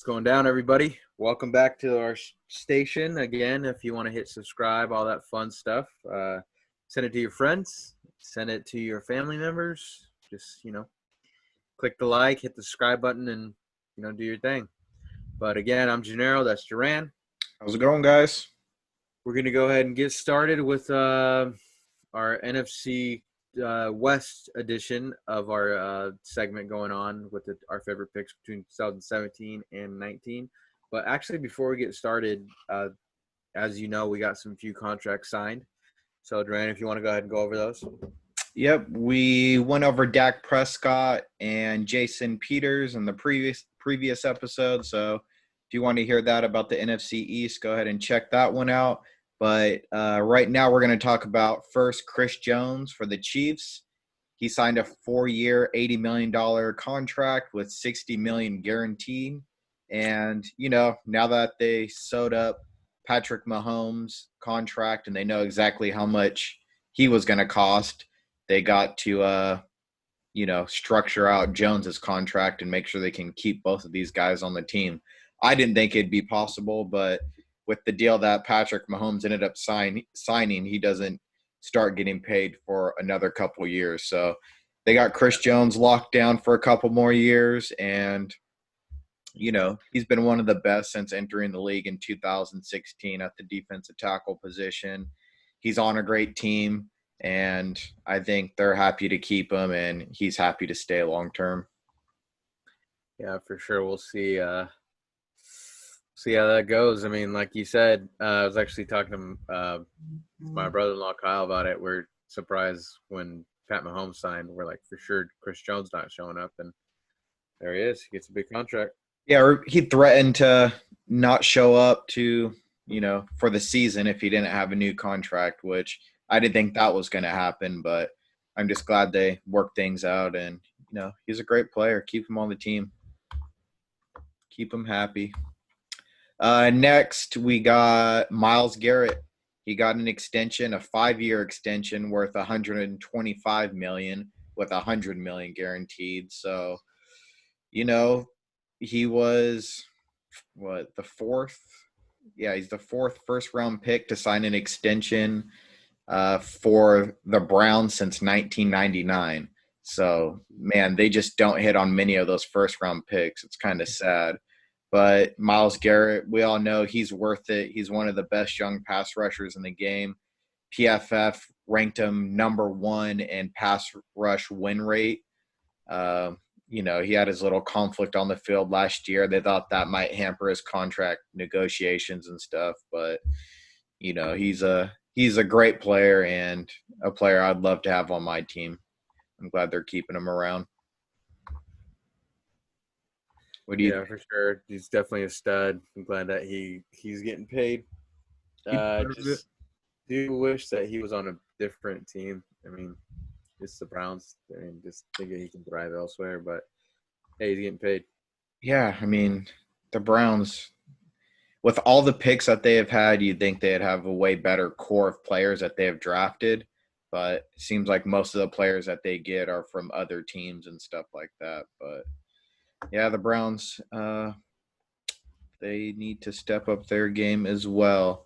What's going down, everybody? Welcome back to our station again. If you want to hit subscribe, all that fun stuff, send it to your friends, send it to your family members. Just click the like, hit the subscribe button, and do your thing. But again, I'm Genaro. That's Duran. How's it going, guys? We're gonna go ahead and get started with our NFC West edition of our segment going on with our favorite picks between 2017 and 19. But actually, before we get started, as you know, we got some few contracts signed. So, Duran, if you want to go ahead and go over those. Yep, we went over Dak Prescott and Jason Peters in the previous episode. So if you want to hear that about the NFC East, go ahead and check that one out. But right now we're going to talk about first Chris Jones for the Chiefs. He signed a 4-year, $80 million contract with $60 million guaranteed. And, now that they sewed up Patrick Mahomes' contract and they know exactly how much he was going to cost, they got to, structure out Jones's contract and make sure they can keep both of these guys on the team. I didn't think it'd be possible, but with the deal that Patrick Mahomes ended up signing, he doesn't start getting paid for another couple years. So they got Chris Jones locked down for a couple more years, and he's been one of the best since entering the league in 2016 at the defensive tackle position. He's on a great team, and I think they're happy to keep him, and he's happy to stay long term. Yeah, for sure. We'll see how that goes. I mean, like you said, I was actually talking to my brother-in-law Kyle about it. We're surprised when Pat Mahomes signed. We're like, for sure, Chris Jones not showing up, and there he is. He gets a big contract. Yeah, or he threatened to not show up for the season if he didn't have a new contract, which I didn't think that was going to happen, but I'm just glad they worked things out. And, he's a great player. Keep him on the team. Keep him happy. Next, we got Myles Garrett. He got an extension, a 5-year extension worth $125 million with $100 million guaranteed. So, he was the fourth? Yeah, he's the fourth first-round pick to sign an extension for the Browns since 1999. So, man, they just don't hit on many of those first-round picks. It's kind of sad. But Myles Garrett, we all know he's worth it. He's one of the best young pass rushers in the game. PFF ranked him number 1 in pass rush win rate. He had his little conflict on the field last year. They thought that might hamper his contract negotiations and stuff. But, he's a great player and a player I'd love to have on my team. I'm glad they're keeping him around. What do you think? For sure. He's definitely a stud. I'm glad that he's getting paid. Just do wish that he was on a different team. I mean, it's the Browns. I mean, just thinking he can thrive elsewhere, but hey, he's getting paid. Yeah, I mean, the Browns, with all the picks that they have had, you'd think they'd have a way better core of players that they have drafted, but it seems like most of the players that they get are from other teams and stuff like that. But yeah, the Browns, they need to step up their game as well.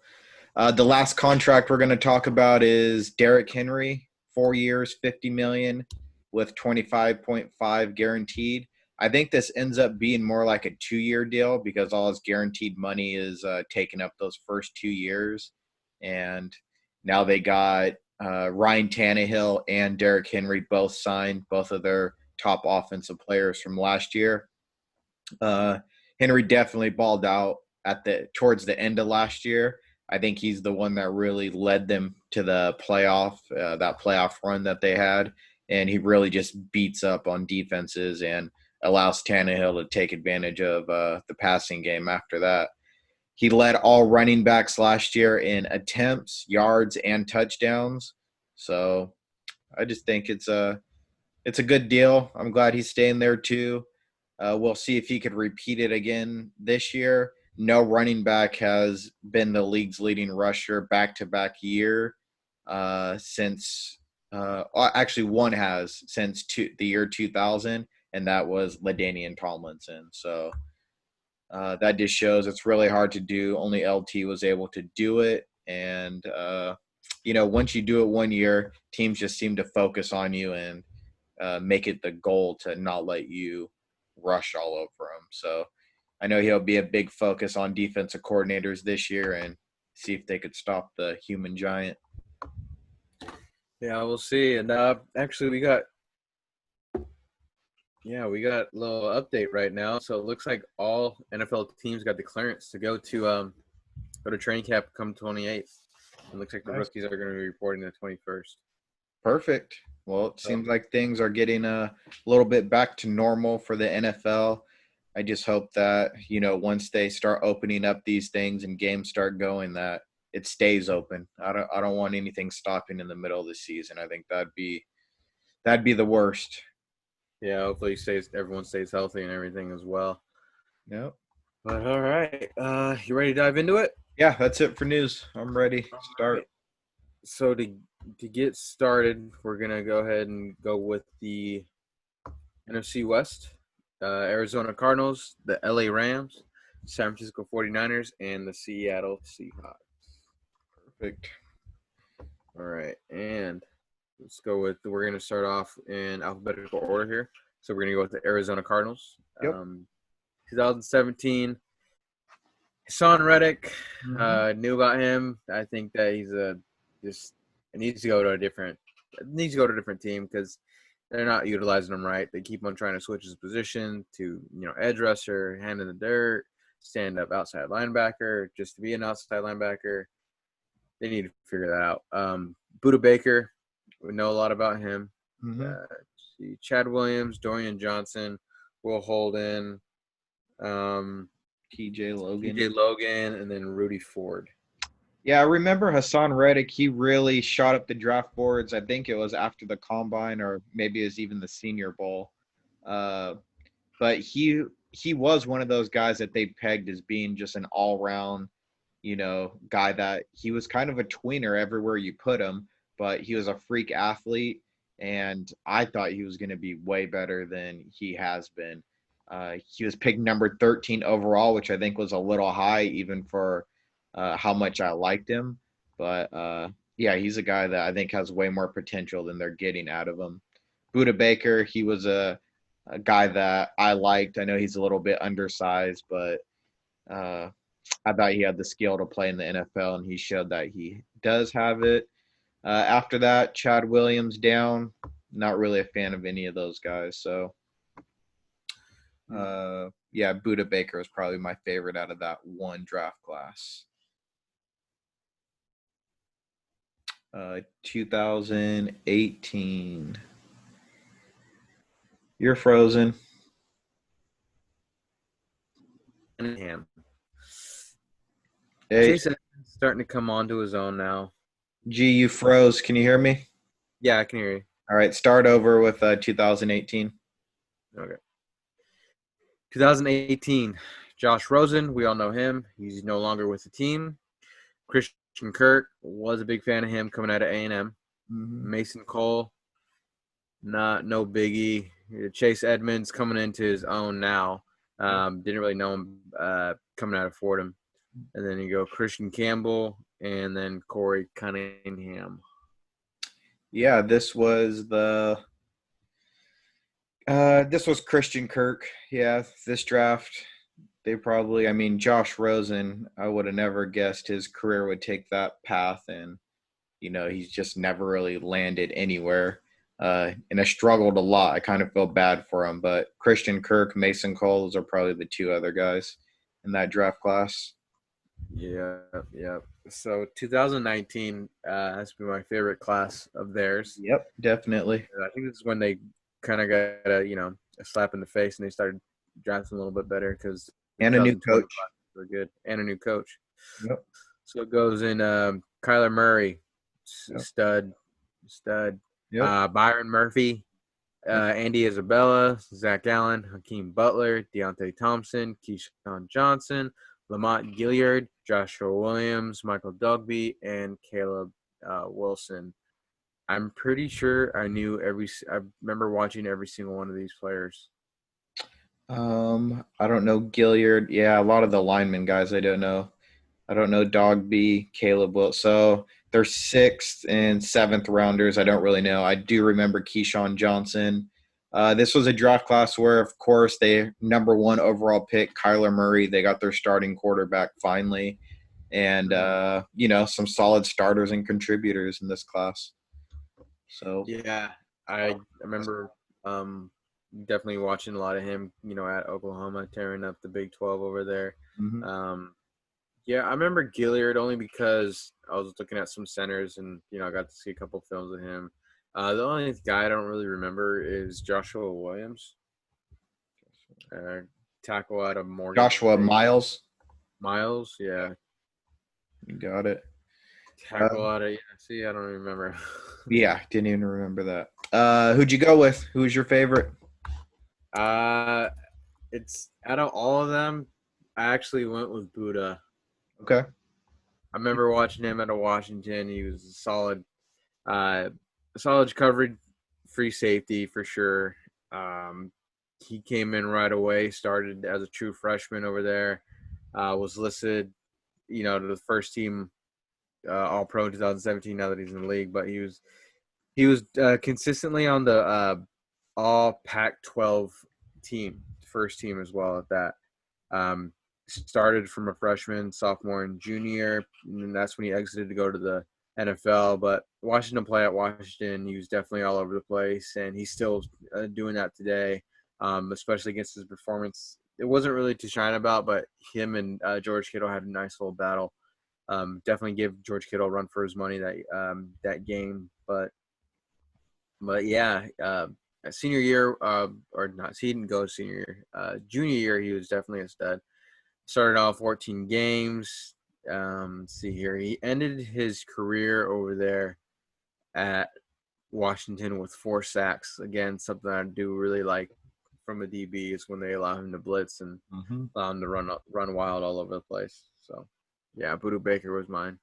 The last contract we're going to talk about is Derrick Henry, 4 years, $50 million with 25.5 guaranteed. I think this ends up being more like a 2-year deal because all his guaranteed money is taken up those first 2 years. And now they got Ryan Tannehill and Derrick Henry both signed, both of their top offensive players from last year. Henry definitely balled out towards the end of last year. I think he's the one that really led them to the playoff, that playoff run that they had. And he really just beats up on defenses and allows Tannehill to take advantage of the passing game after that. He led all running backs last year in attempts, yards, and touchdowns. So I just think it's a good deal. I'm glad he's staying there too. We'll see if he could repeat it again this year. No running back has been the league's leading rusher back-to-back year since actually one has since the year 2000, and that was LaDainian Tomlinson. So That just shows it's really hard to do. Only LT was able to do it. And, once you do it 1 year, teams just seem to focus on you and make it the goal to not let you rush all over them. So I know he'll be a big focus on defensive coordinators this year and see if they could stop the human giant. Yeah, we'll see. And actually, we got a little update right now. So it looks like all NFL teams got the clearance to go to training camp come 28th. It looks like the Nice. rookies are going to be reporting the 21st. Perfect. Well, it seems like things are getting a little bit back to normal for the NFL. I just hope that, once they start opening up these things and games start going, that it stays open. I don't want anything stopping in the middle of the season. I think that'd be the worst. Yeah, hopefully everyone stays healthy and everything as well. Yep. But all right, you ready to dive into it? Yeah, that's it for news. I'm ready. Start. Right. So to get started, we're gonna go ahead and go with the NFC West. Arizona Cardinals, the LA Rams, San Francisco 49ers, and the Seattle Seahawks. Perfect. All right, and we're going to start off in alphabetical order here. So we're going to go with the Arizona Cardinals. Yep. 2017, Hassan Reddick, Mm-hmm. knew about him. I think that he's needs to go to a different team because they're not utilizing him right. They keep on trying to switch his position to, edge rusher, hand in the dirt, stand up outside linebacker, just to be an outside linebacker. They need to figure that out. Buda Baker, we know a lot about him. Mm-hmm. Chad Williams, Dorian Johnson, Will Holden, TJ Logan. And then Rudy Ford. Yeah, I remember Hassan Reddick. He really shot up the draft boards. I think it was after the combine, or maybe it was even the Senior Bowl. But he was one of those guys that they pegged as being just an all-round, guy that he was kind of a tweener everywhere you put him, but he was a freak athlete, and I thought he was going to be way better than he has been. He was picked number 13 overall, which I think was a little high even for how much I liked him. But yeah, he's a guy that I think has way more potential than they're getting out of him. Buda Baker, he was a guy that I liked. I know he's a little bit undersized, but I thought he had the skill to play in the NFL, and he showed that he does have it. After that, Chad Williams down. Not really a fan of any of those guys. So, yeah, Buda Baker was probably my favorite out of that one draft class. 2018. You're frozen. Cunningham. Hey, Chase Edmonds starting to come onto his own now. G, you froze. Can you hear me? Yeah, I can hear you. All right, start over with 2018. Okay. 2018, Josh Rosen. We all know him. He's no longer with the team. Christian Kirk, was a big fan of him coming out of A&M. Mm-hmm. Mason Cole, no biggie. Chase Edmonds coming into his own now. Didn't really know him coming out of Fordham. And then you go Christian Campbell and then Corey Cunningham. Yeah, this was Christian Kirk. Yeah, this draft, Josh Rosen, I would have never guessed his career would take that path, and he's just never really landed anywhere. And I struggled a lot. I kind of feel bad for him, but Christian Kirk, Mason Cole, those are probably the two other guys in that draft class. Yeah. So 2019 has been my favorite class of theirs. Yep, definitely. I think this is when they kind of got a slap in the face and they started drafting a little bit better because And a new coach. Were good and a new coach. Yep. So it goes in Kyler Murray, Yep. stud. Yep. Byron Murphy, Andy Isabella, Zach Allen, Hakeem Butler, Deontay Thompson, Keyshawn Johnson, Lamont Gilliard, Joshua Williams, Michael Dugby, and Caleb Wilson. I'm pretty sure I remember watching every single one of these players. I don't know Gilliard. Yeah, a lot of the lineman guys I don't know. I don't know Dogby, Caleb Will. So they're sixth and seventh rounders. I don't really know. I do remember Keyshawn Johnson. This was a draft class where, of course, they number one overall pick Kyler Murray. They got their starting quarterback finally, and Mhm. some solid starters and contributors in this class. So Yeah, I remember um, definitely watching a lot of him, at Oklahoma, tearing up the Big 12 over there. mhm. Um, yeah, I remember Gilliard only because I was looking at some centers and, I got to see a couple films of him. The only guy I don't really remember is Joshua Williams, uh, tackle out of Morgan Joshua State. Miles, Miles, yeah, you got it. tackle out of, yeah, see, I don't remember. Yeah, didn't even remember that. Who'd you go with? Who was your favorite? uh, it's out of all of them, I actually went with Buddha. Okay. I remember watching him out of Washington. He was uh, solid coverage, free safety for sure. Um, he came in right away. Started as a true freshman over there. Was listed, to the first team All Pro in 2017. Now that he's in the league, but he was consistently on the All Pac-12 team, first team as well at that. Um, Started from a freshman, sophomore, and junior, and that's when he exited to go to the NFL. But watching him play at Washington, he was definitely all over the place, and he's still doing that today, especially against his performance. It wasn't really to shine about, but him and George Kittle had a nice little battle. Definitely give George Kittle a run for his money that game, but yeah, senior year, or not, he didn't go senior year. Junior year, he was definitely a stud. Started off 14 games. Let's see here. He ended his career over there at Washington with 4 sacks. Again, something I do really like from a DB is when they allow him to blitz and Mhm. allow him to run wild all over the place. So, yeah, Buda Baker was mine.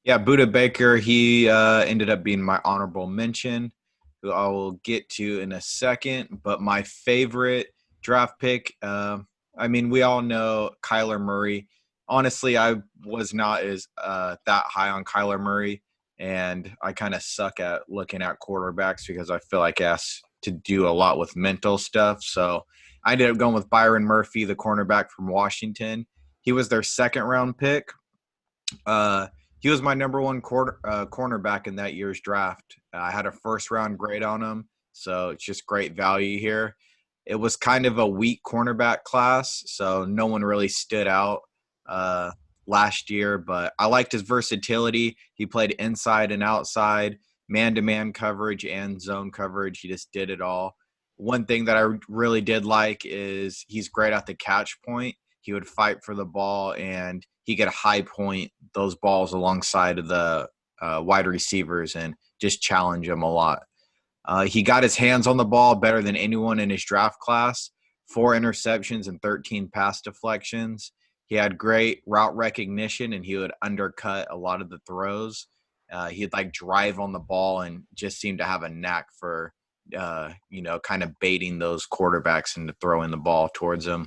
Yeah, Buda Baker, he ended up being my honorable mention, who I will get to in a second. But my favorite draft pick, I mean, we all know Kyler Murray. Honestly, I was not as that high on Kyler Murray, and I kind of suck at looking at quarterbacks because I feel like it has to do a lot with mental stuff. So I ended up going with Byron Murphy, the cornerback from Washington. He was their second round pick. Uh, he was my number one cornerback in that year's draft. I had a first round grade on him, so it's just great value here. It was kind of a weak cornerback class, so no one really stood out uh, last year, but I liked his versatility. He played inside and outside, man to man coverage and zone coverage. He just did it all. One thing that I really did like is he's great at the catch point. He would fight for the ball and he could high point those balls alongside of the wide receivers and just challenge them a lot. He got his hands on the ball better than anyone in his draft class. 4 interceptions and 13 pass deflections. He had great route recognition and he would undercut a lot of the throws. He'd like drive on the ball and just seemed to have a knack for, kind of baiting those quarterbacks into throwing the ball towards him.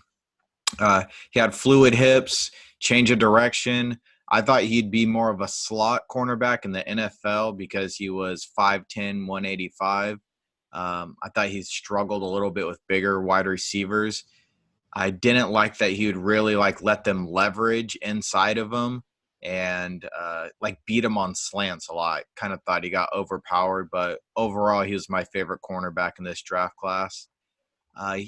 He had fluid hips, change of direction. I thought he'd be more of a slot cornerback in the NFL because he was 5'10", 185. I thought he struggled a little bit with bigger wide receivers. I didn't like that he would really like let them leverage inside of him and like beat him on slants a lot. Kind of thought he got overpowered, but overall he was my favorite cornerback in this draft class.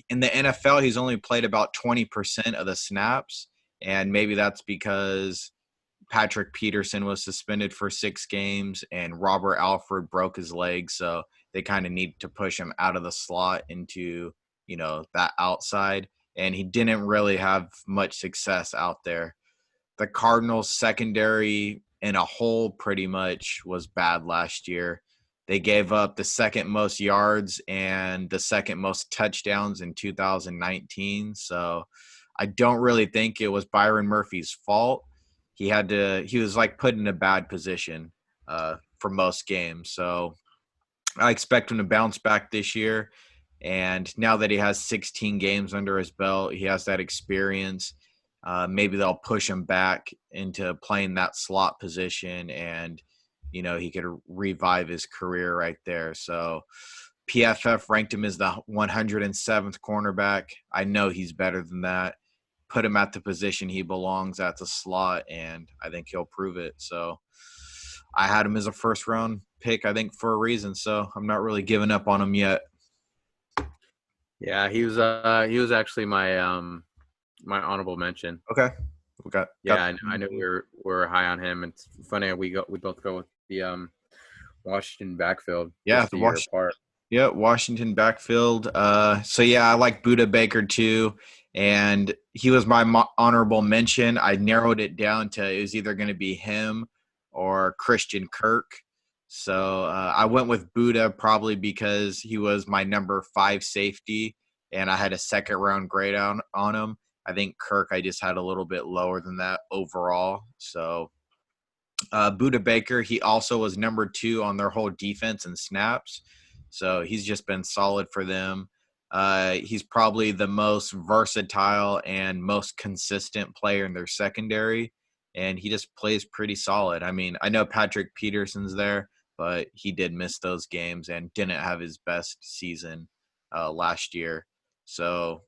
In the NFL, he's only played about 20% of the snaps, and maybe that's because Patrick Peterson was suspended for 6 games and Robert Alford broke his leg, so they kind of need to push him out of the slot into, that outside, and he didn't really have much success out there. The Cardinals secondary in a whole pretty much was bad last year. They gave up the second most yards and the second most touchdowns in 2019. So I don't really think it was Byron Murphy's fault. He was like put in a bad position for most games. So I expect him to bounce back this year. And now that he has 16 games under his belt, he has that experience. Maybe they'll push him back into playing that slot position, and he could revive his career right there. So PFF ranked him as the 107th cornerback. I know he's better than that. Put him at the position he belongs at, the slot, and I think he'll prove it. So I had him as a first round pick, I think, for a reason. So I'm not really giving up on him yet. Yeah, he was actually my honorable mention. Okay. Yeah, I know we're high on him. It's funny we both go with the Washington backfield, Yeah, just a year apart. Yeah, Washington backfield. So yeah, I like Budda Baker too, and he was my honorable mention. I narrowed it down to it was either going to be him or Christian Kirk. So I went with Budda probably because he was my number 5 safety, and I had a second round grade on him. I think Kirk I just had a little bit lower than that overall. So Budda Baker, he also was number 2 on their whole defense and snaps. So he's just been solid for them. He's probably the most versatile and most consistent player in their secondary, and he just plays pretty solid. I mean, I know Patrick Peterson's there, but he did miss those games and didn't have his best season last year. So,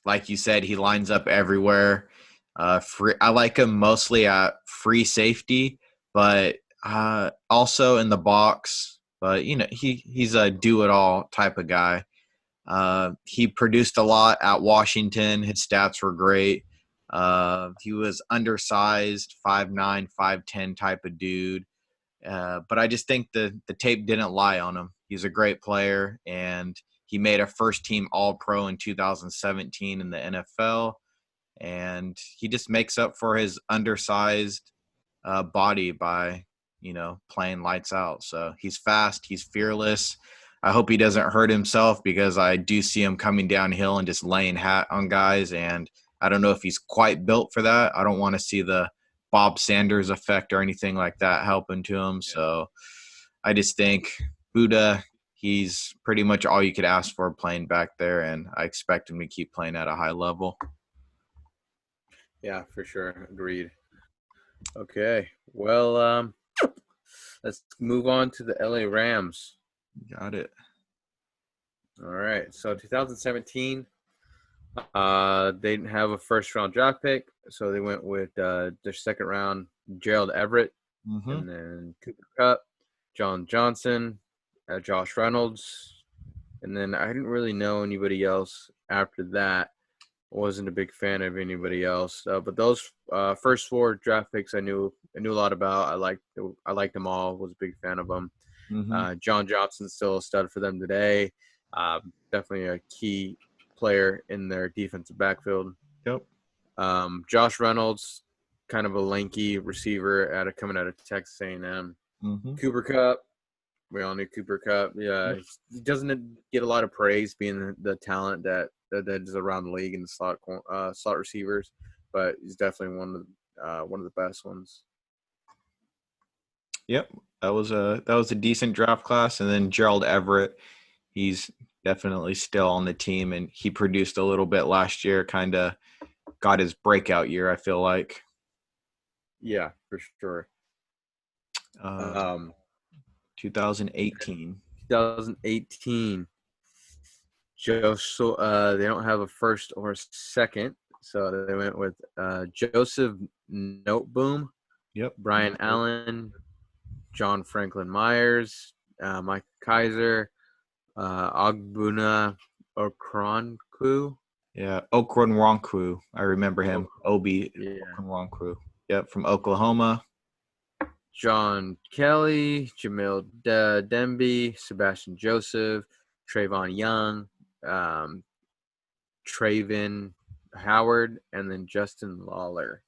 like you said, he lines up everywhere. I like him mostly at free safety, but also in the box. But he's a do-it-all type of guy. He produced a lot at Washington. His stats were great. He was undersized, 5'9", 5'10" type of dude. But I just think the tape didn't lie on him. He's a great player, and he made a first-team All-Pro in 2017 in the NFL. And he just makes up for his undersized body by playing lights out. So he's fast, he's fearless. I hope he doesn't hurt himself because I do see him coming downhill and just laying hat on guys, and I don't know if he's quite built for that. I don't want to see the Bob Sanders effect or anything like that happen to him. So I just think Budda, he's pretty much all you could ask for playing back there, and I expect him to keep playing at a high level. Yeah, for sure. Agreed. Okay. Well, let's move on to the LA Rams. Got it. All right. So 2017, they didn't have a first round draft pick, so they went with their second round Gerald Everett, and then Cooper Kupp, John Johnson, Josh Reynolds, and then I didn't really know anybody else after that. Wasn't a big fan of anybody else, but those first 4 draft picks I knew a lot about. I liked them all. Was a big fan of them. John Johnson's still a stud for them today. Definitely a key player in their defensive backfield. Yep. Josh Reynolds, kind of a lanky receiver coming out of Texas A&M. Cooper Kupp, we all knew Cooper Kupp. Yeah, he doesn't get a lot of praise being the talent that is around the league in the slot receivers, but he's definitely one of the best ones. Yep, that was a decent draft class, and then Gerald Everett, he's definitely still on the team, and he produced a little bit last year. Kind of got his breakout year, I feel like. Yeah, for sure. 2018. 2018. They don't have a first or a second, so they went with Joseph Noteboom, Brian Allen, John Franklin Myers, Mike Kaiser, Ogbuna Okoronkwo. Yeah, Okoronkwo. I remember him. Okoronkwo. Yep, from Oklahoma. John Kelly, Jamil Demby, Sebastian Joseph, Trayvon Young, Traven Howard, and then Justin Lawler.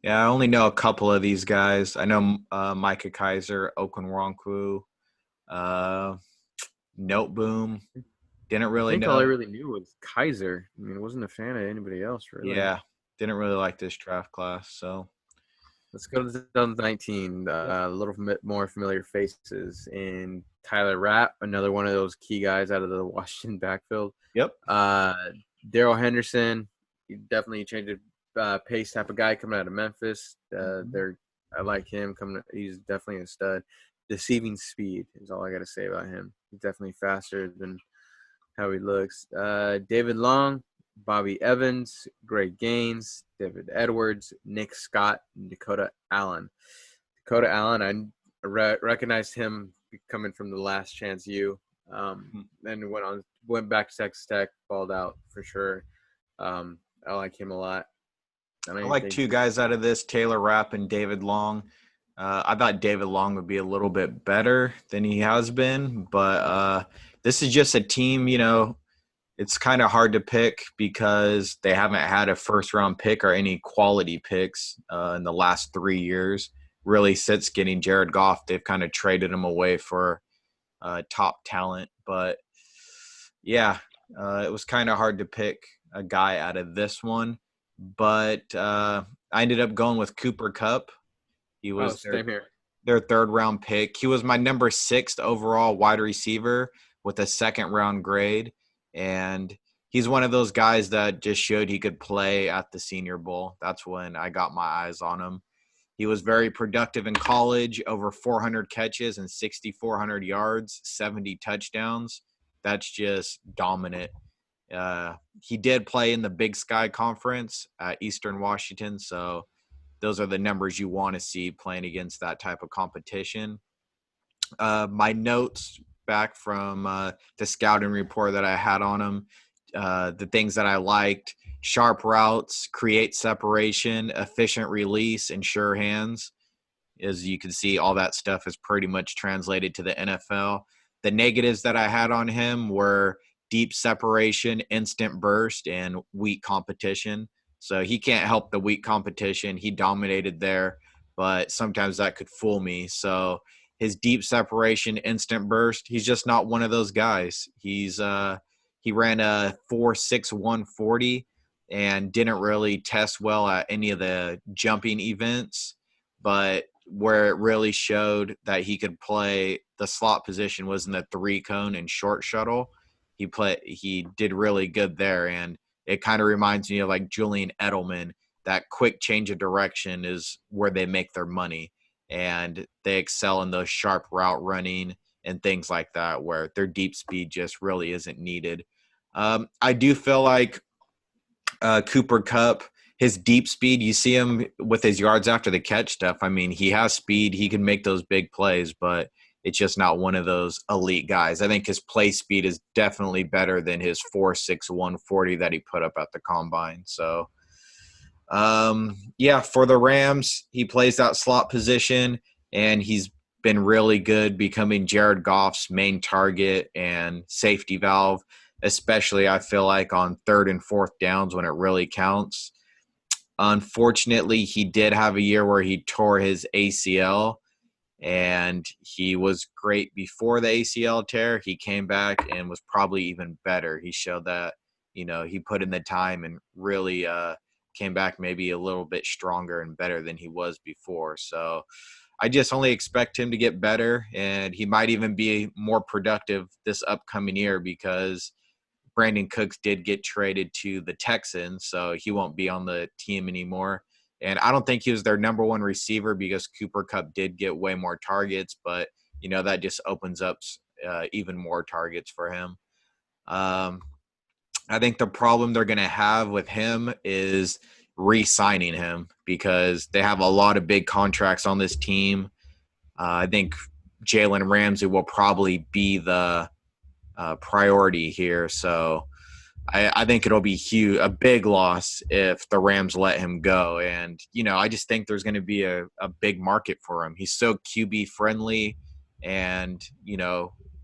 Yeah, I only know a couple of these guys. I know Micah Kaiser, Okoronkwo, Noteboom. Didn't really know. All I really knew was Kaiser. I mean, I wasn't a fan of anybody else, really. Yeah, didn't really like this draft class. So let's go to 2019. A little bit more familiar faces. In Tyler Rapp, another one of those key guys out of the Washington backfield. Yep. Daryl Henderson, he definitely changed the pace type of guy coming out of Memphis. I like him coming. He's definitely a stud. Deceiving speed is all I got to say about him. He's definitely faster than how he looks. David Long, Bobby Evans, Greg Gaines, David Edwards, Nick Scott, and Dakota Allen. Dakota Allen, I recognized him coming from the Last Chance U. And went back to Texas Tech, balled out for sure. I like him a lot. I like two guys out of this, Taylor Rapp and David Long. I thought David Long would be a little bit better than he has been, but this is just a team, it's kind of hard to pick because they haven't had a first-round pick or any quality picks in the last 3 years. Really, since getting Jared Goff, they've kind of traded him away for top talent. But, yeah, it was kind of hard to pick a guy out of this one. But I ended up going with Cooper Kupp. He was their third-round pick. He was my number 6 overall wide receiver with a second-round grade. And he's one of those guys that just showed he could play at the Senior Bowl. That's when I got my eyes on him. He was very productive in college, over 400 catches and 6,400 yards, 70 touchdowns. That's just dominant. He did play in the Big Sky Conference at Eastern Washington, so those are the numbers you want to see playing against that type of competition. My notes back from the scouting report that I had on him, the things that I liked: sharp routes, create separation, efficient release, and sure hands. As you can see, all that stuff is pretty much translated to the NFL. The negatives that I had on him were deep separation, instant burst, and weak competition. So he can't help the weak competition. He dominated there, but sometimes that could fool me. So his deep separation, instant burst, he's just not one of those guys. He ran a 4.61 40 and didn't really test well at any of the jumping events. But where it really showed that he could play the slot position was in the 3-cone and short shuttle. He did really good there, and it kind of reminds me of like Julian Edelman. That quick change of direction is where they make their money, and they excel in those sharp route running and things like that, where their deep speed just really isn't needed. I do feel like Cooper Kupp, his deep speed, you see him with his yards after the catch stuff. I mean, he has speed. He can make those big plays, but it's just not one of those elite guys. I think his play speed is definitely better than his 4.61 40 that he put up at the combine. So, for the Rams, he plays that slot position, and he's been really good, becoming Jared Goff's main target and safety valve, especially I feel like on 3rd and 4th downs when it really counts. Unfortunately, he did have a year where he tore his ACL, and he was great before the ACL tear. He came back and was probably even better. He showed that, he put in the time and really came back maybe a little bit stronger and better than he was before. So I just only expect him to get better, and he might even be more productive this upcoming year because Brandon Cooks did get traded to the Texans, so he won't be on the team anymore. And I don't think he was their number 1 receiver because Cooper Kupp did get way more targets, but, that just opens up even more targets for him. I think the problem they're going to have with him is re-signing him because they have a lot of big contracts on this team. I think Jalen Ramsey will probably be the priority here. So I think it'll be a big loss if the Rams let him go. And, I just think there's going to be a big market for him. He's so QB friendly, and,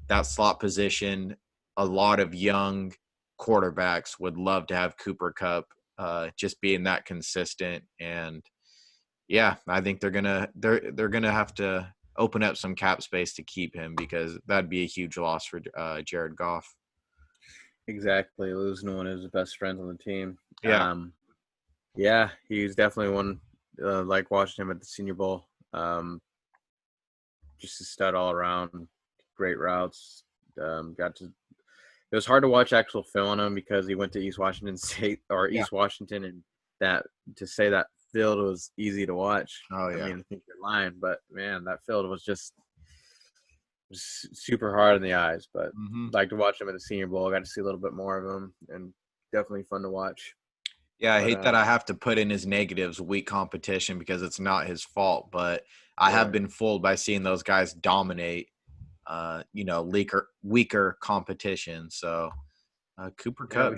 that slot position, a lot of young quarterbacks would love to have Cooper Kupp just being that consistent. And I think they're going to have to open up some cap space to keep him because that'd be a huge loss for Jared Goff. Exactly. Losing one of his best friends on the team. Yeah. He's definitely one, like watching him at the Senior Bowl. Just a stud all around. great routes. It was hard to watch actual film on him because he went to East Washington State or Yeah. East Washington, and that to say that field was easy to watch. Oh, yeah. I mean, I think you're lying, but man, that field was just super hard in the eyes. But like to watch him at the Senior Bowl. I got to see a little bit more of him, and definitely fun to watch. Yeah, I hate that I have to put in his negatives weak competition because it's not his fault, but I have been fooled by seeing those guys dominate, weaker competition. So Cooper Kupp,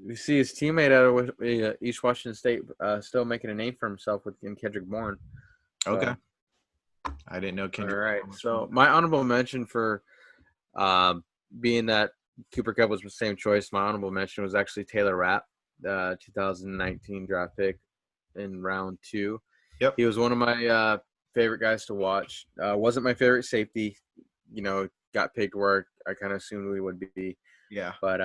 we see his teammate out of East Washington State still making a name for himself in Kendrick Bourne. So, okay. I didn't know Kendrick. All right, so my honorable mention for being that Cooper Kupp was the same choice, my honorable mention was actually Taylor Rapp, 2019 draft pick in round 2. Yep. He was one of my favorite guys to watch. Wasn't my favorite safety, got picked where I kind of assumed we would be. Yeah. But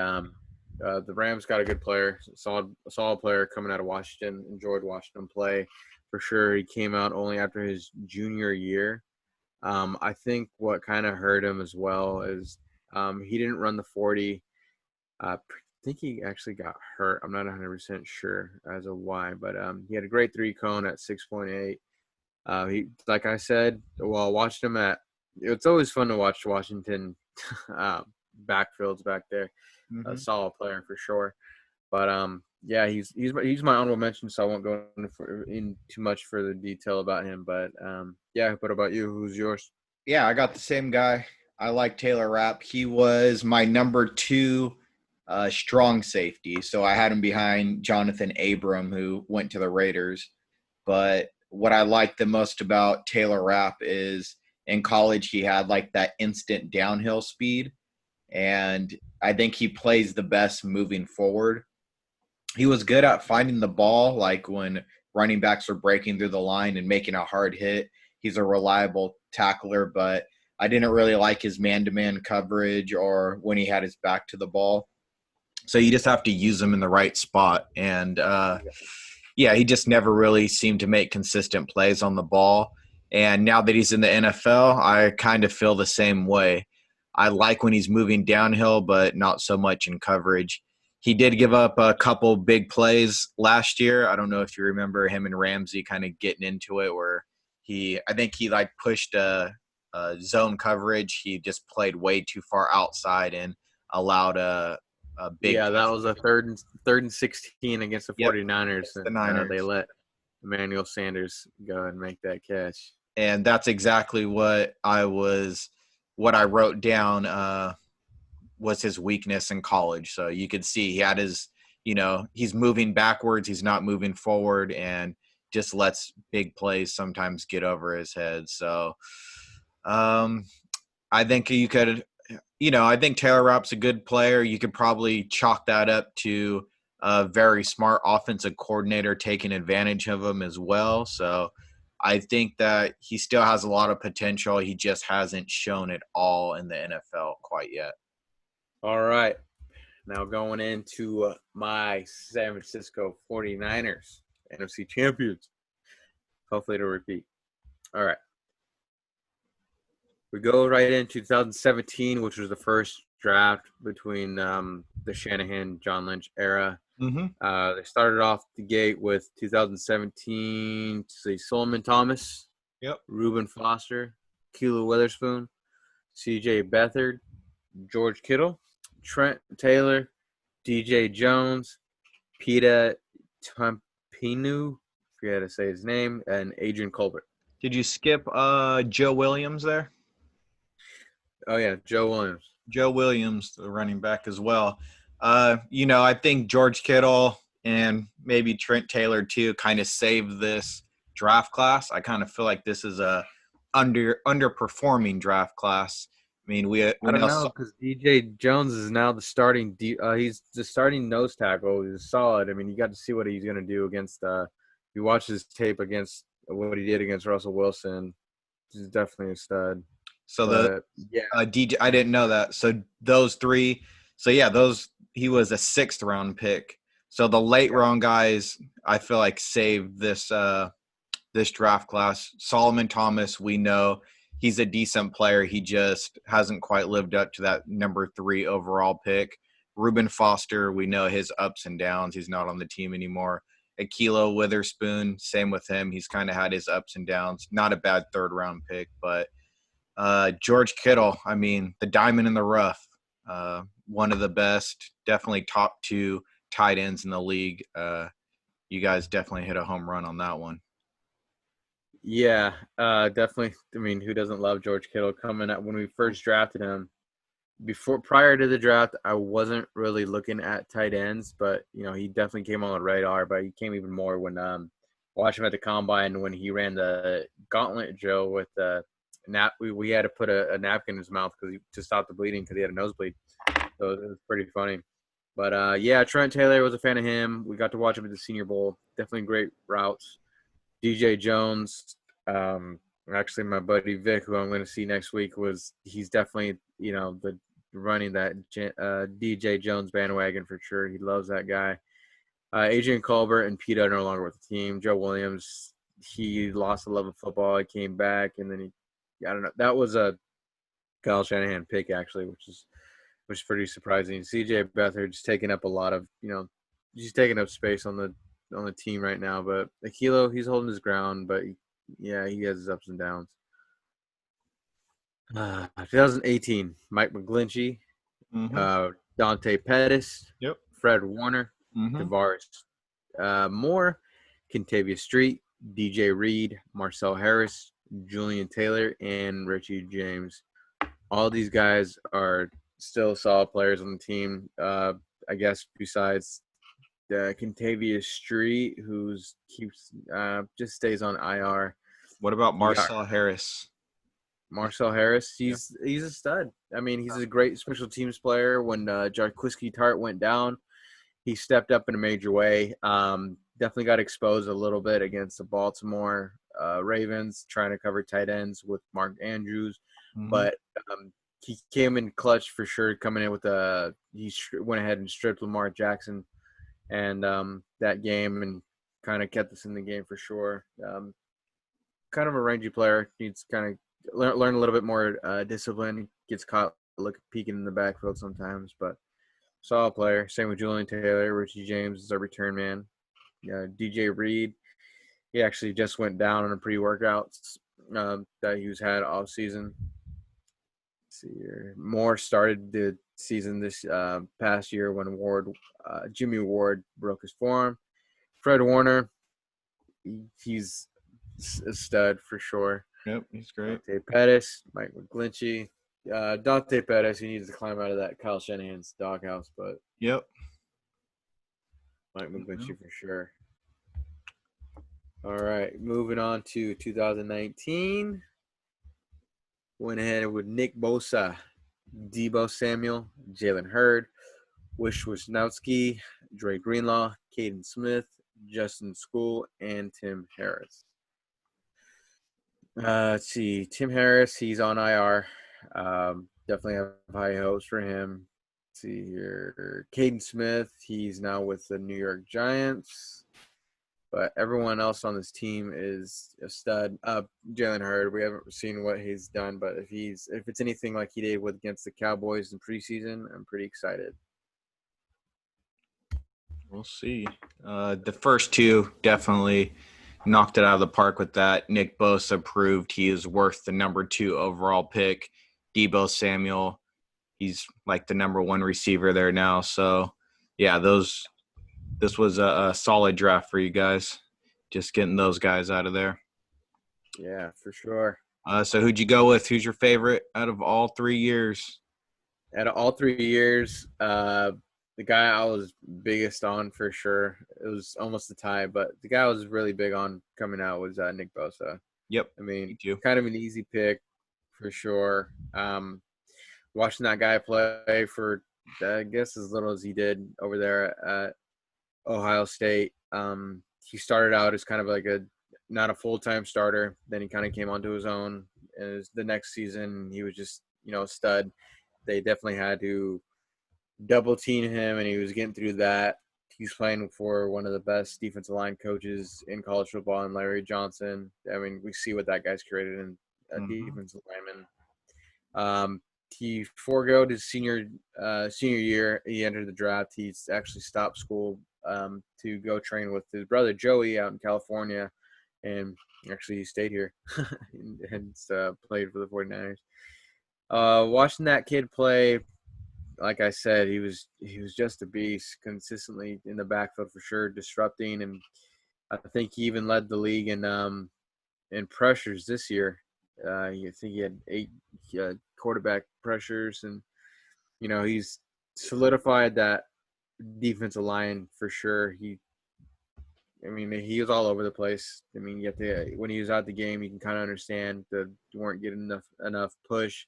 the Rams got a good player, solid player coming out of Washington. Enjoyed watching him play for sure. He came out only after his junior year. I think what kind of hurt him as well is he didn't run the 40. I think he actually got hurt. I'm not 100% sure as of why, but he had a great 3-cone at 6.8. He, like I said, while watching him it's always fun to watch Washington backfields back there. A solid player for sure. But yeah, he's my honorable mention, so I won't go in too much further detail about him. But yeah, what about you? Who's yours? Yeah, I got the same guy. I like Taylor Rapp. He was my number 2 strong safety, so I had him behind Jonathan Abram, who went to the Raiders. But what I like the most about Taylor Rapp is in college he had like that instant downhill speed, and I think he plays the best moving forward. He was good at finding the ball, like when running backs were breaking through the line and making a hard hit. He's a reliable tackler, but I didn't really like his man-to-man coverage or when he had his back to the ball. So you just have to use him in the right spot. And, he just never really seemed to make consistent plays on the ball. And now that he's in the NFL, I kind of feel the same way. I like when he's moving downhill, but not so much in coverage. He did give up a couple big plays last year. I don't know if you remember him and Ramsey kind of getting into it where I think he like pushed a zone coverage. He just played way too far outside and allowed a big. Yeah, that was a third and 16 against the 49ers. The Niners. They let Emmanuel Sanders go and make that catch. And that's exactly what I wrote down was his weakness in college. So you could see he had his, he's moving backwards. He's not moving forward and just lets big plays sometimes get over his head. So I think you could, I think Taylor Rapp's a good player. You could probably chalk that up to a very smart offensive coordinator taking advantage of him as well. So I think that he still has a lot of potential. He just hasn't shown it all in the NFL quite yet. All right. Now going into my San Francisco 49ers, NFC champions. Hopefully to repeat. All right. We go right into 2017, which was the first draft between the Shanahan, John Lynch era. They started off the gate with 2017, Solomon Thomas, Reuben Foster, Kilo Witherspoon, C.J. Beathard, George Kittle, Trent Taylor, DJ Jones, Peta Tampinu, forget how to say his name, and Adrian Colbert. Did you skip Joe Williams there? Oh, yeah, Joe Williams. Joe Williams, the running back as well. I think George Kittle and maybe Trent Taylor too kind of saved this draft class. I kind of feel like this is a underperforming draft class. I mean, I don't know because DJ Jones is now the starting. He's the starting nose tackle. He's solid. I mean, you got to see what he's going to do against. You watch his tape against what he did against Russell Wilson. He's definitely a stud. So DJ, I didn't know that. So those three. So yeah, he was a 6th round pick. So the late round guys, I feel like saved this draft class. Solomon Thomas, we know he's a decent player. He just hasn't quite lived up to that number 3 overall pick. Reuben Foster, we know his ups and downs. He's not on the team anymore. Akilo Witherspoon, same with him. He's kind of had his ups and downs. Not a bad third-round pick, but George Kittle, I mean, the diamond in the rough, one of the best, definitely top 2 tight ends in the league. You guys definitely hit a home run on that one. Yeah, definitely. I mean, who doesn't love George Kittle coming up when we first drafted him? Prior to the draft, I wasn't really looking at tight ends, but he definitely came on the radar. But he came even more when watching him at the combine when he ran the gauntlet drill with the we had to put a napkin in his mouth to stop the bleeding because he had a nosebleed. So it was pretty funny. But yeah, Trent Taylor, was a fan of him. We got to watch him at the Senior Bowl. Definitely great routes. DJ Jones, actually my buddy Vic, who I'm going to see next week, he's definitely the running that DJ Jones bandwagon for sure. He loves that guy. Adrian Colbert and Pete are no longer with the team. Joe Williams, he lost the love of football. He came back, and then I don't know. That was a Kyle Shanahan pick actually, which is pretty surprising. CJ Beathard just taking up a lot of he's taking up space on the team right now. But Akilo, he's holding his ground, but he has his ups and downs. 2018, Mike McGlinchey, Dante Pettis, Yep. Fred Warner, Mm-hmm. Tavares Moore, Kentavious Street, DJ Reed, Marcel Harris, Julian Taylor, and Richie James. All these guys are still solid players on the team. I guess besides Kentavious Street, just stays on IR. What about Marcel Harris? Marcel Harris, he's a stud. I mean, he's a great special teams player. When Jarquiski Tart went down, he stepped up in a major way. Definitely got exposed a little bit against the Baltimore Ravens, trying to cover tight ends with Mark Andrews. Mm-hmm. But he came in clutch for sure, coming in with he went ahead and stripped Lamar Jackson and that game and kind of kept us in the game for sure. Kind of a rangy player. Needs kind of learn a little bit more discipline. Gets caught peeking in the backfield sometimes, but solid player. Same with Julian Taylor. Richie James is our return man. DJ Reed, he actually just went down on a pre-workouts that he was had off season. Let's see here. Moore started the season this past year when Jimmy Ward broke his forearm. Fred Warner, he's a stud for sure. Yep, he's great. Dante Pettis, Mike McGlinchey. Dante Pettis, he needs to climb out of that Kyle Shanahan's doghouse, but yep, Mike McGlinchey for sure. All right, moving on to 2019. Went ahead with Nick Bosa, Deebo Samuel, Jalen Hurd, Wish Wisnowski, Dre Greenlaw, Caden Smith, Justin School, and Tim Harris. Let's see. Tim Harris, he's on IR. Definitely have high hopes for him. Let's see here. Caden Smith, he's now with the New York Giants. But everyone else on this team is a stud. Jalen Hurd, we haven't seen what he's done, but if it's anything like he did against the Cowboys in preseason, I'm pretty excited. We'll see. The first two definitely knocked it out of the park with that. Nick Bosa proved he is worth the number 2 overall pick. Deebo Samuel, he's like the number 1 receiver there now. So, yeah, this was a solid draft for you guys. Just getting those guys out of there. Yeah, for sure. So who'd you go with? Who's your favorite out of all 3 years? Out of all 3 years, the guy I was biggest on for sure, it was almost a tie, but the guy I was really big on coming out was Nick Bosa. Yep. I mean, kind of an easy pick for sure. Watching that guy play for, I guess, as little as he did over there at Ohio State. He started out as kind of like not a full-time starter. Then he kind of came onto his own. And the next season, he was just, a stud. They definitely had to double team him, and he was getting through that. He's playing for one of the best defensive line coaches in college football, and Larry Johnson. I mean, we see what that guy's created, and Mm-hmm. defensive lineman. He foregoed his senior year. He entered the draft. He's actually stopped school to go train with his brother Joey out in California, and actually he stayed here and played for the 49ers. Watching that kid play, like I said, he was just a beast, consistently in the backfield for sure, disrupting, and I think he even led the league in pressures this year. I think he had 8 quarterback pressures, and he's solidified that defensive line for sure. I mean, he was all over the place. I mean, when he was out the game, you can kind of understand that you weren't getting enough push.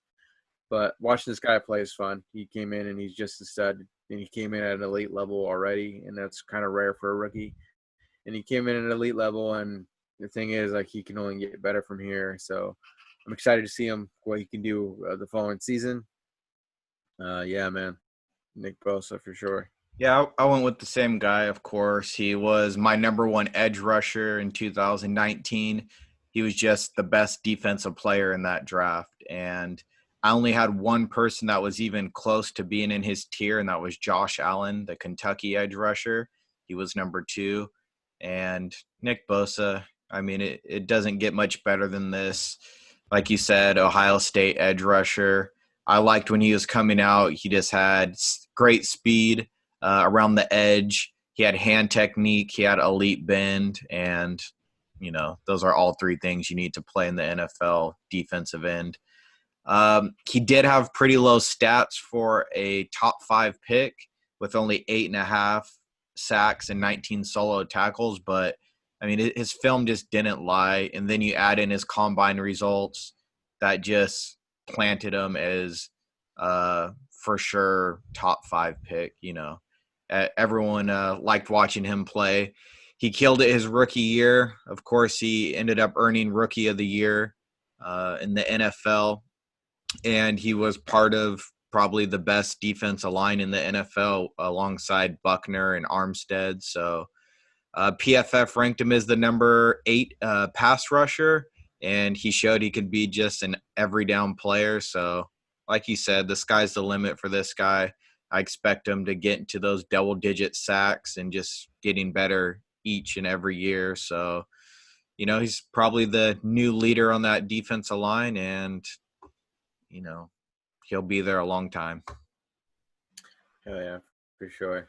But watching this guy play is fun. He came in and he's just a stud, and he came in at an elite level already, and that's kind of rare for a rookie. And he came in at an elite level, and the thing is, like, he can only get better from here. So I'm excited to see him, what he can do the following season. Yeah, man, Nick Bosa for sure. Yeah, I went with the same guy, of course. He was my number one edge rusher in 2019. He was just the best defensive player in that draft. And I only had one person that was even close to being in his tier, and that was Josh Allen, the Kentucky edge rusher. He was number 2. And Nick Bosa, I mean, it doesn't get much better than this. Like you said, Ohio State edge rusher. I liked when he was coming out. He just had great speed around the edge. He had hand technique. He had elite bend. And, those are all 3 things you need to play in the NFL defensive end. He did have pretty low stats for a top 5 pick with only 8.5 sacks and 19 solo tackles. But, I mean, his film just didn't lie. And then you add in his combine results that just planted him as for sure top 5 pick. Everyone liked watching him play. He killed it his rookie year. Of course, he ended up earning Rookie of the Year in the NFL, and he was part of probably the best defensive line in the NFL alongside Buckner and Armstead. So PFF ranked him as the number 8 pass rusher, and he showed he could be just an every down player. So, like you said, the sky's the limit for this guy. I expect him to get into those double-digit sacks and just getting better each and every year. So, he's probably the new leader on that defensive line, and, he'll be there a long time. Hell yeah, for sure.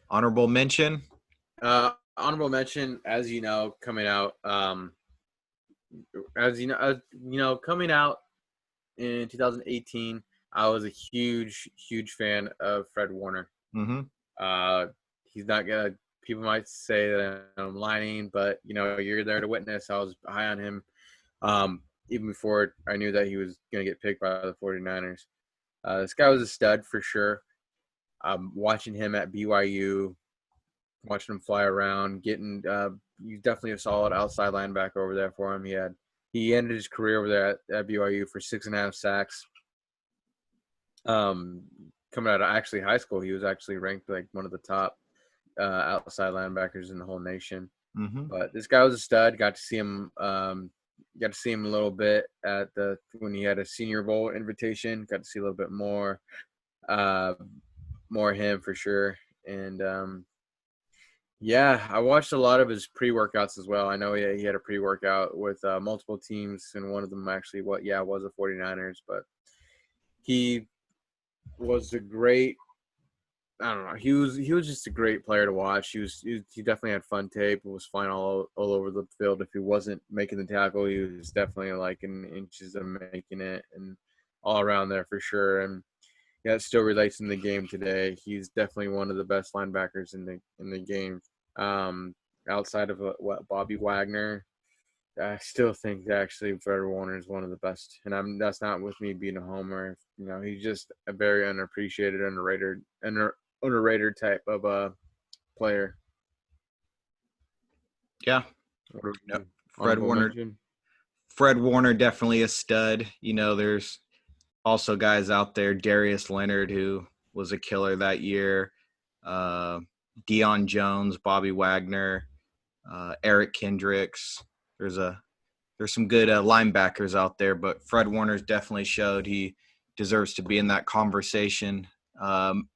Honorable mention? Honorable mention, as you know, coming out, coming out in 2018, I was a huge, huge fan of Fred Warner. Mm-hmm. He's not gonna. People might say that I'm lying, but you're there to witness. I was high on him, even before I knew that he was gonna get picked by the 49ers. This guy was a stud for sure. Watching him at BYU, watching him fly around, getting he's definitely a solid outside linebacker over there for him. He ended his career over there at BYU for 6.5 sacks. Coming out of actually high school, he was actually ranked like one of the top outside linebackers in the whole nation. Mm-hmm. But this guy was a stud. Got to see him a little bit when he had a Senior Bowl invitation. Got to see a little bit more him for sure. And yeah, I watched a lot of his pre-workouts as well. I know he had a pre-workout with multiple teams, and one of them actually was the 49ers. But he was a great. I don't know. He was just a great player to watch. He definitely had fun tape. It was flying all over the field. If he wasn't making the tackle, he was definitely like in inches of making it, and all around there for sure. And yeah, it still relates in the game today. He's definitely one of the best linebackers in the game. Outside of Bobby Wagner, I still think actually Fred Warner is one of the best. And that's not with me being a homer. He's just a very unappreciated, underrated type of player. Yeah. Fred Warner definitely a stud. There's also guys out there, Darius Leonard, who was a killer that year, Deion Jones, Bobby Wagner, Eric Kendricks. There's a there's some good linebackers out there, but Fred Warner's definitely showed he deserves to be in that conversation.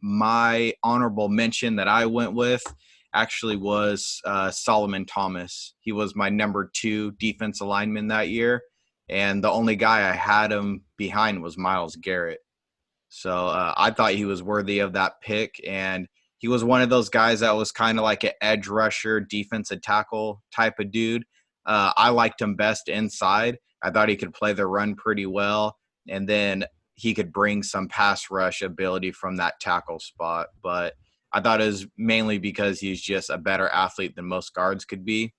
My honorable mention that I went with actually was Solomon Thomas. He was my number 2 defensive lineman that year, and the only guy I had him behind was Myles Garrett. So I thought he was worthy of that pick, and he was one of those guys that was kind of like an edge rusher, defensive tackle type of dude. I liked him best inside. I thought he could play the run pretty well, and then he could bring some pass rush ability from that tackle spot. But I thought it was mainly because he's just a better athlete than most guards could be.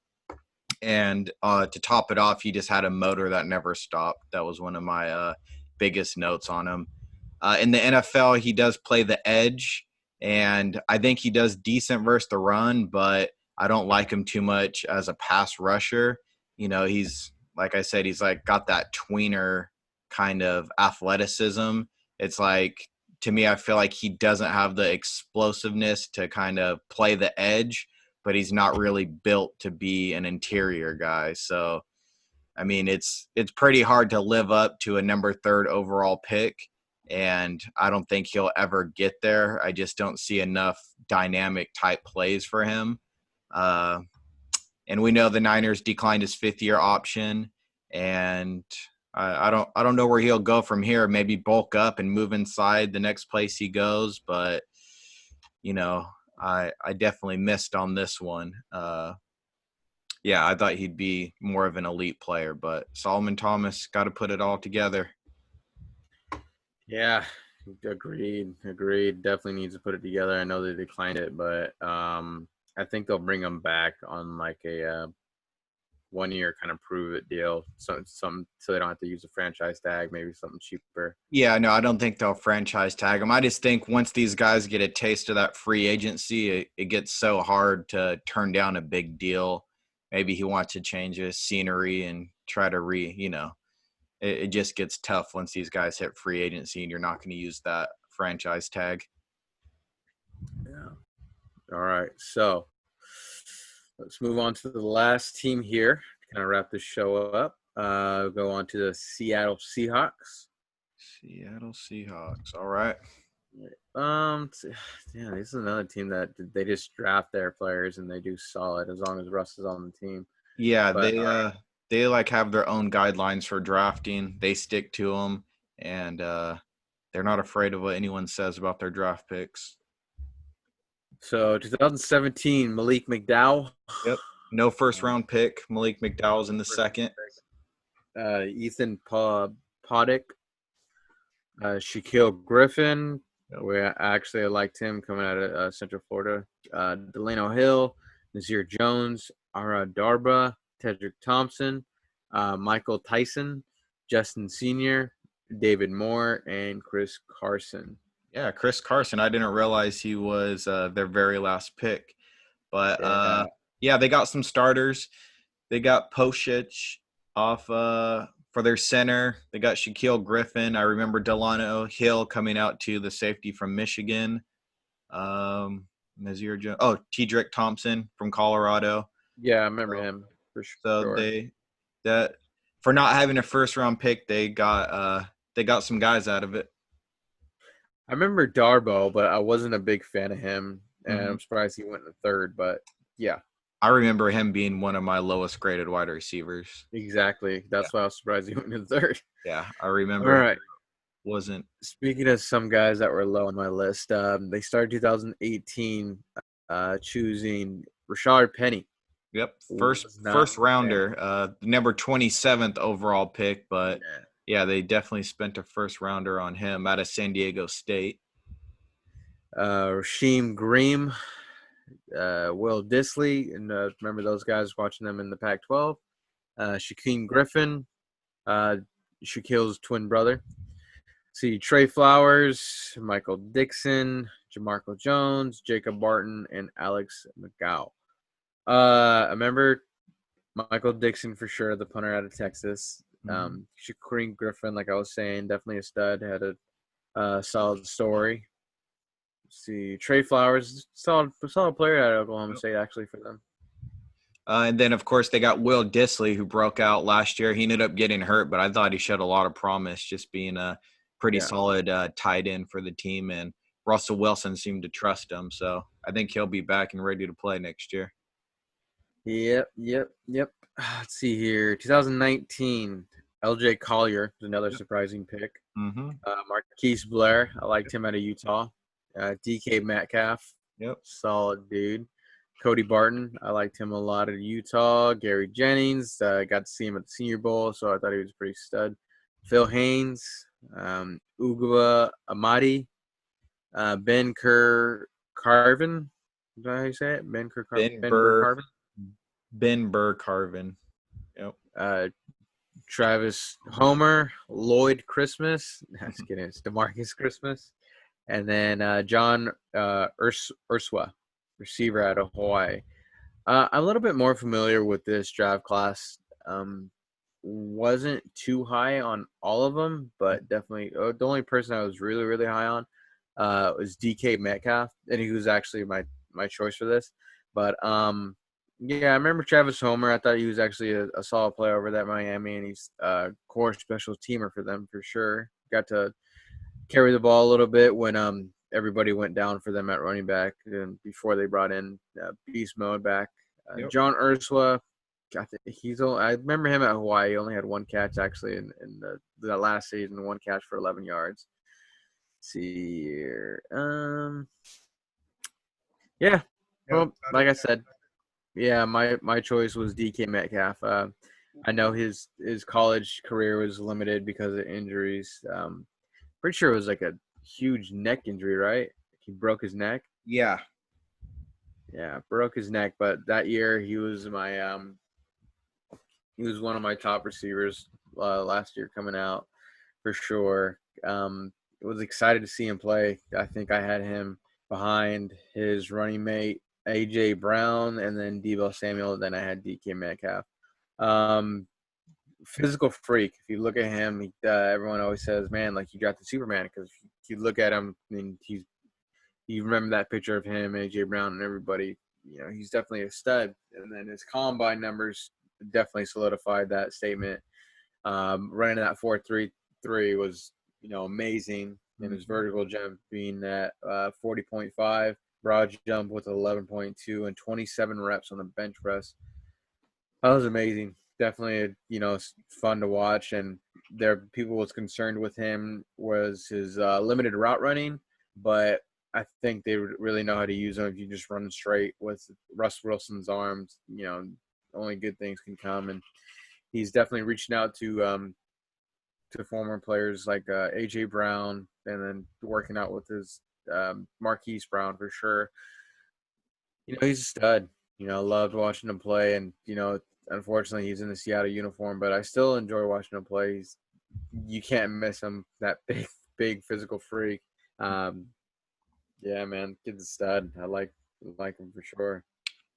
And to top it off, he just had a motor that never stopped. That was one of my biggest notes on him. In the NFL, he does play the edge, and I think he does decent versus the run, but I don't like him too much as a pass rusher. He's, like I said, he's like got that tweener kind of athleticism. It's like, to me, I feel like he doesn't have the explosiveness to kind of play the edge, but he's not really built to be an interior guy. So, I mean, it's pretty hard to live up to a number 3 overall pick, and I don't think he'll ever get there. I just don't see enough dynamic type plays for him. And we know the Niners declined his 5th-year option, and I don't know where he'll go from here. Maybe bulk up and move inside the next place he goes, but I definitely missed on this one. Yeah, I thought he'd be more of an elite player, but Solomon Thomas got to put it all together. Yeah, agreed. Definitely needs to put it together. I know they declined it, but I think they'll bring him back on like a 1-year kind of prove it deal. So they don't have to use a franchise tag, maybe something cheaper. Yeah, no, I don't think they'll franchise tag him. I just think once these guys get a taste of that free agency, it gets so hard to turn down a big deal. Maybe he wants to change his scenery and try to it just gets tough once these guys hit free agency and you're not going to use that franchise tag. Yeah. All right. So let's move on to the last team here to kind of wrap this show up. Go on to the Seattle Seahawks. Seattle Seahawks. All right. Yeah, this is another team that they just draft their players and they do solid as long as Russ is on the team. Yeah, they like have their own guidelines for drafting. They stick to them, and they're not afraid of what anyone says about their draft picks. So 2017, Malik McDowell. Yep. No first-round pick. Malik McDowell's in the second. Ethan Poddick. Shaquille Griffin. Yep. I liked him coming out of Central Florida. Delano Hill. Nazir Jones. Ara Darba. Tedrick Thompson. Michael Tyson. Justin Sr., David Moore, and Chris Carson. Yeah, Chris Carson. I didn't realize he was their very last pick. But, yeah, they got some starters. They got Posich off for their center. They got Shaquille Griffin. I remember Delano Hill coming out to the safety from Michigan. Nazir Jones. Oh, Tedrick Thompson from Colorado. Yeah, I remember him for sure. So for not having a first-round pick, they got some guys out of it. I remember Darbo, but I wasn't a big fan of him, and I'm surprised he went in the third. But yeah, I remember him being one of my lowest-graded wide receivers. Exactly. That's why I was surprised he went in the third. Yeah, I remember. All right. Wasn't. Speaking of some guys that were low on my list, they started 2018 choosing Rashard Penny. Yep, first rounder, number 27th overall pick, but yeah, they definitely spent a first rounder on him out of San Diego State. Rasheem Green, Will Dissly, and remember those guys watching them in the Pac-12. Shaquem Griffin, Shaquille's twin brother. See Trey Flowers, Michael Dixon, Jamarco Jones, Jacob Barton, and Alex McGow. I remember Michael Dixon for sure, the punter out of Texas. Shaquem Griffin, like I was saying, definitely a stud. Had a solid story. Let's see, Trey Flowers, solid player out of Oklahoma State actually for them. And then, of course, they got Will Disley, who broke out last year. He ended up getting hurt, but I thought he showed a lot of promise, just being a pretty Yeah. solid tight end for the team. And Russell Wilson seemed to trust him. So I think he'll be back and ready to play next year. Yep. Let's see here. 2019, LJ Collier was another Yep. surprising pick. Mm-hmm. Marquise Blair, I liked him out of Utah. DK Metcalf, Yep. solid dude. Cody Barton, I liked him a lot at Utah. Gary Jennings, got to see him at the Senior Bowl, so I thought he was pretty stud. Phil Haynes, Ugwa Amadi, Ben Kerr Carvin. Is that how you say it? Ben Kerr Carvin. Ben Burr Carvin. Yep. Travis Homer, Lloyd Christmas. Just kidding. It's DeMarcus Christmas. And then John Urswa, receiver out of Hawaii. I'm a little bit more familiar with this draft class. Wasn't too high on all of them, but definitely the only person I was really, really high on was DK Metcalf, and he was actually my choice for this. But yeah, I remember Travis Homer. I thought he was actually a solid player over that Miami, and he's a core special teamer for them for sure. Got to carry the ball a little bit when everybody went down for them at running back, and before they brought in Beast Mode back. Yep. John Urswa, I remember him at Hawaii. He only had one catch actually in the last season, one catch for 11 yards. Let's see here. Yeah. Well, like I said, yeah, my choice was DK Metcalf. I know his college career was limited because of injuries. Pretty sure it was like a huge neck injury, right? He broke his neck. Yeah. Yeah, broke his neck. But that year he was one of my top receivers last year coming out for sure. Was excited to see him play. I think I had him behind his running mate AJ Brown and then Deebo Samuel. Then I had DK Metcalf. Physical freak. If you look at him, everyone always says, "Man, like you got the Superman." Because if you look at him, I mean, you remember that picture of him, AJ Brown, and everybody. You know, he's definitely a stud. And then his combine numbers definitely solidified that statement. Running that 4.33 was amazing, and his vertical jump being at 40.5, broad jump with 11.2, and 27 reps on the bench press. That was amazing. Definitely, fun to watch. And people was concerned with him was his limited route running, but I think they really know how to use him. If you just run straight with Russ Wilson's arms, only good things can come. And he's definitely reaching out to former players like AJ Brown, and then working out with his Marquise Brown for sure. He's a stud. Loved watching him play, and unfortunately he's in the Seattle uniform, but I still enjoy watching him play. You can't miss him. That big physical freak. Yeah, man, kid's a stud. I like him for sure.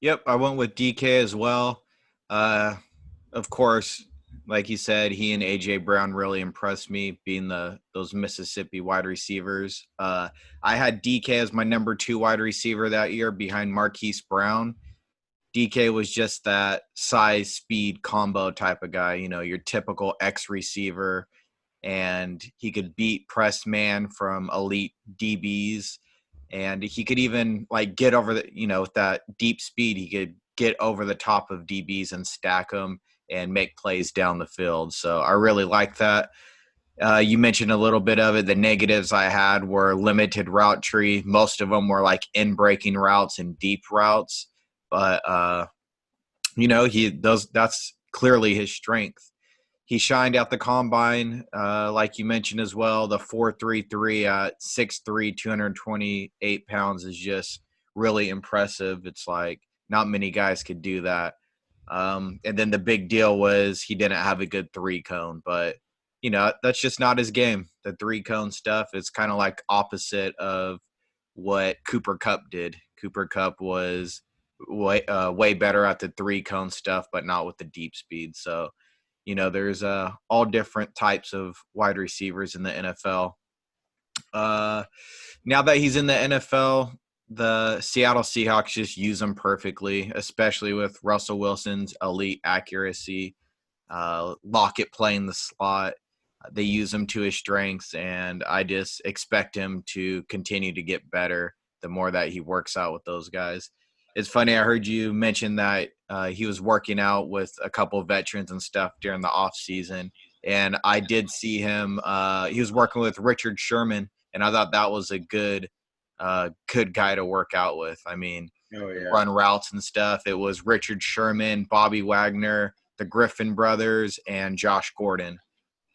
Yep, I went with DK as well. Of course, like you said, he and AJ Brown really impressed me, being those Mississippi wide receivers. I had DK as my number 2 wide receiver that year behind Marquise Brown. DK was just that size speed combo type of guy, your typical X receiver, and he could beat press man from elite DBs. And he could even get over with that deep speed, he could get over the top of DBs and stack them and make plays down the field. So I really like that. You mentioned a little bit of it. The negatives I had were limited route tree. Most of them were like in-breaking routes and deep routes. But, that's clearly his strength. He shined out the combine, like you mentioned as well. The 4.33 at 6'3", 228 pounds is just really impressive. It's like not many guys could do that. And then the big deal was he didn't have a good 3-cone, but that's just not his game. The 3-cone stuff is kind of like opposite of what Cooper Kupp did. Cooper Kupp was way better at the 3-cone stuff, but not with the deep speed. So, there's all different types of wide receivers in the NFL. Now that he's in the NFL, the Seattle Seahawks just use him perfectly, especially with Russell Wilson's elite accuracy. Lockett playing the slot. They use him to his strengths, and I just expect him to continue to get better the more that he works out with those guys. It's funny, I heard you mention that he was working out with a couple of veterans and stuff during the off season, and I did see him. He was working with Richard Sherman, and I thought that was a good guy to work out with. I mean, Oh yeah. run routes and stuff. It was Richard Sherman, Bobby Wagner, the Griffin brothers, and Josh Gordon.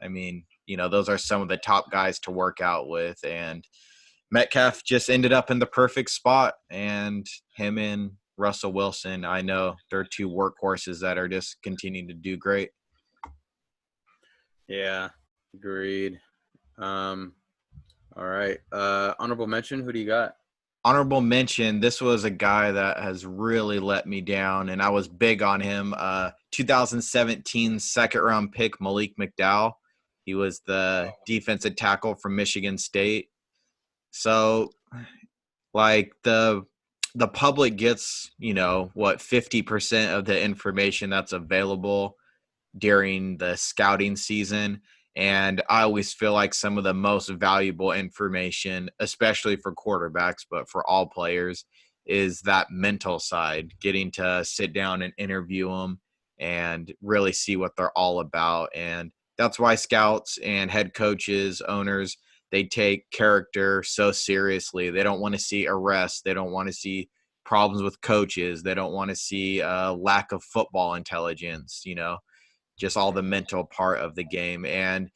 I mean, those are some of the top guys to work out with. And Metcalf just ended up in the perfect spot. And him and Russell Wilson, I know they're two workhorses that are just continuing to do great. Yeah, agreed. All right. Honorable mention, who do you got? Honorable mention, this was a guy that has really let me down, and I was big on him. 2017 second-round pick, Malik McDowell. He was the defensive tackle from Michigan State. So, like, the public gets, 50% of the information that's available during the scouting season. And I always feel like some of the most valuable information, especially for quarterbacks, but for all players, is that mental side, getting to sit down and interview them and really see what they're all about. And that's why scouts and head coaches, owners, they take character so seriously. They don't want to see arrests. They don't want to see problems with coaches. They don't want to see a lack of football intelligence, just all the mental part of the game. And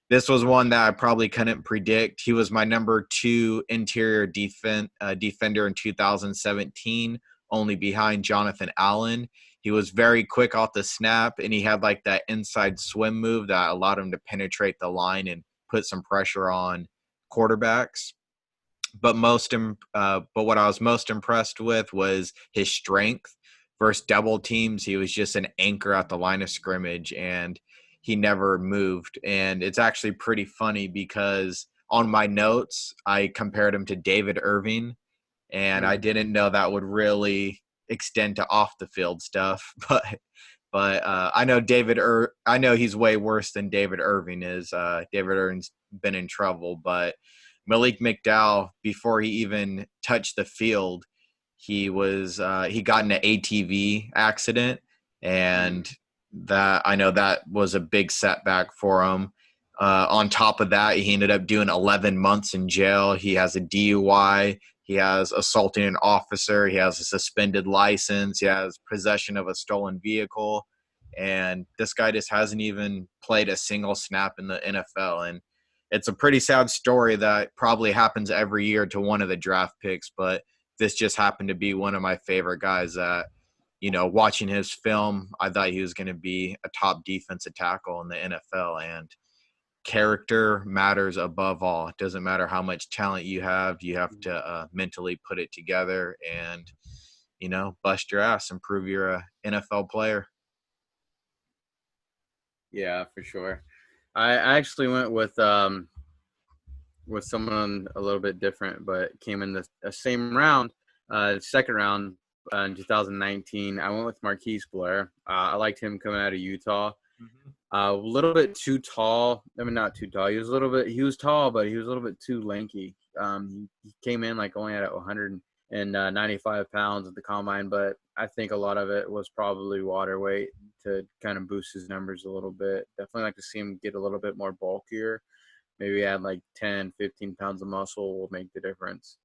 this was one that I probably couldn't predict. He was my number 2 interior defender in 2017, only behind Jonathan Allen. He was very quick off the snap, and he had like that inside swim move that allowed him to penetrate the line and put some pressure on quarterbacks. But what I was most impressed with was his strength. Versus double teams, he was just an anchor at the line of scrimmage, and he never moved. And it's actually pretty funny because on my notes, I compared him to David Irving, and I didn't know that would really extend to off the field stuff. But I know I know he's way worse than David Irving is. David Irving's been in trouble, but Malik McDowell, before he even touched the field, he got in an ATV accident, and I know that was a big setback for him. On top of that, he ended up doing 11 months in jail. He has a DUI. He has assaulting an officer. He has a suspended license. He has possession of a stolen vehicle. And this guy just hasn't even played a single snap in the NFL. And it's a pretty sad story that probably happens every year to one of the draft picks, but this just happened to be one of my favorite guys that, watching his film, I thought he was going to be a top defensive tackle in the NFL. And character matters above all. It doesn't matter how much talent you have to mentally put it together and, bust your ass and prove you're a NFL player. Yeah, for sure. I actually went with someone a little bit different, but came in the same round, second round in 2019. I went with Marquise Blair. I liked him coming out of Utah. A little bit too tall. I mean, not too tall. He was tall, but he was a little bit too lanky. He came in like only at 195 pounds at the combine, but I think a lot of it was probably water weight to kind of boost his numbers a little bit. Definitely like to see him get a little bit more bulkier. Maybe add like 10, 15 pounds of muscle will make the difference.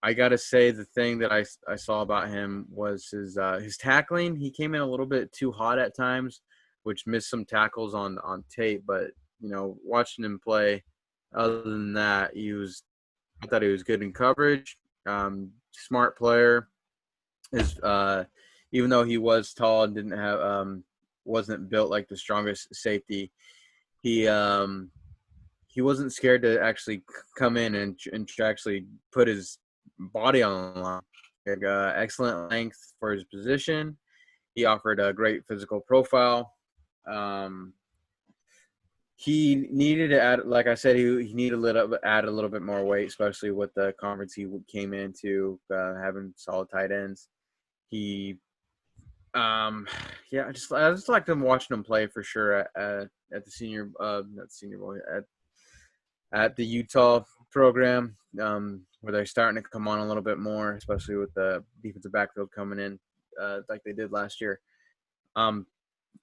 I got to say the thing that I saw about him was his tackling. He came in a little bit too hot at times, which missed some tackles on tape. But, watching him play, other than that, I thought he was good in coverage, smart player. Even though he was tall and wasn't built like the strongest safety, he wasn't scared to actually come in and actually put his body on the line. He had excellent length for his position. He offered a great physical profile. He needed to add, like I said, he needed add a little bit more weight, especially with the conference he came into, having solid tight ends. He, yeah, I just liked him watching him play for sure at the senior, not senior boy, at the Utah program, where they're starting to come on a little bit more, especially with the defensive backfield coming in, like they did last year. Um,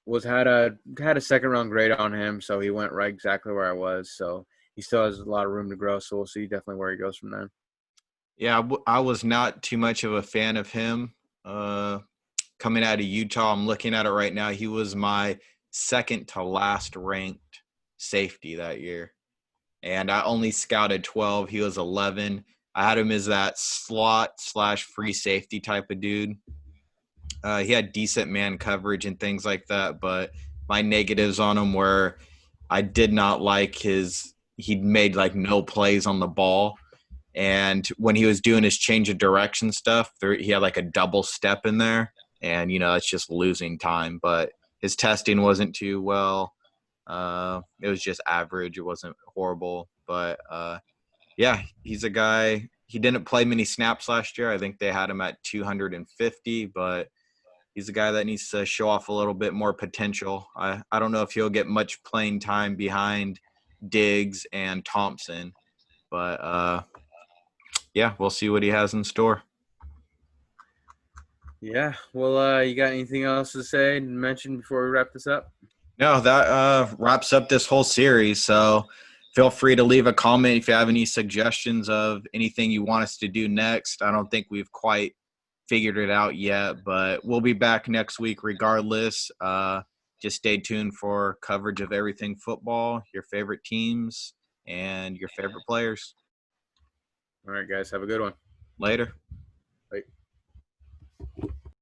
was had a second round grade on him, so he went right exactly where I was. So he still has a lot of room to grow. So we'll see definitely where he goes from there. Yeah, I was not too much of a fan of him coming out of Utah. I'm looking at it right now. He was my second to last ranked safety that year. And I only scouted 12. He was 11. I had him as that slot/free safety type of dude. He had decent man coverage and things like that, but my negatives on him were I did not like he'd made like no plays on the ball. And when he was doing his change of direction stuff, he had like a double step in there. And, that's just losing time. But his testing wasn't too well. It was just average. It wasn't horrible. But, yeah, he's a guy. He didn't play many snaps last year. I think they had him at 250, but he's a guy that needs to show off a little bit more potential. I don't know if he'll get much playing time behind Diggs and Thompson, but yeah, we'll see what he has in store. Yeah. Well, you got anything else to say and mention before we wrap this up? No, that wraps up this whole series. So feel free to leave a comment if you have any suggestions of anything you want us to do next. I don't think we've quite figured it out yet, but we'll be back next week regardless. Just stay tuned for coverage of everything football, your favorite teams, and your favorite players. All right, guys. Have a good one. Later.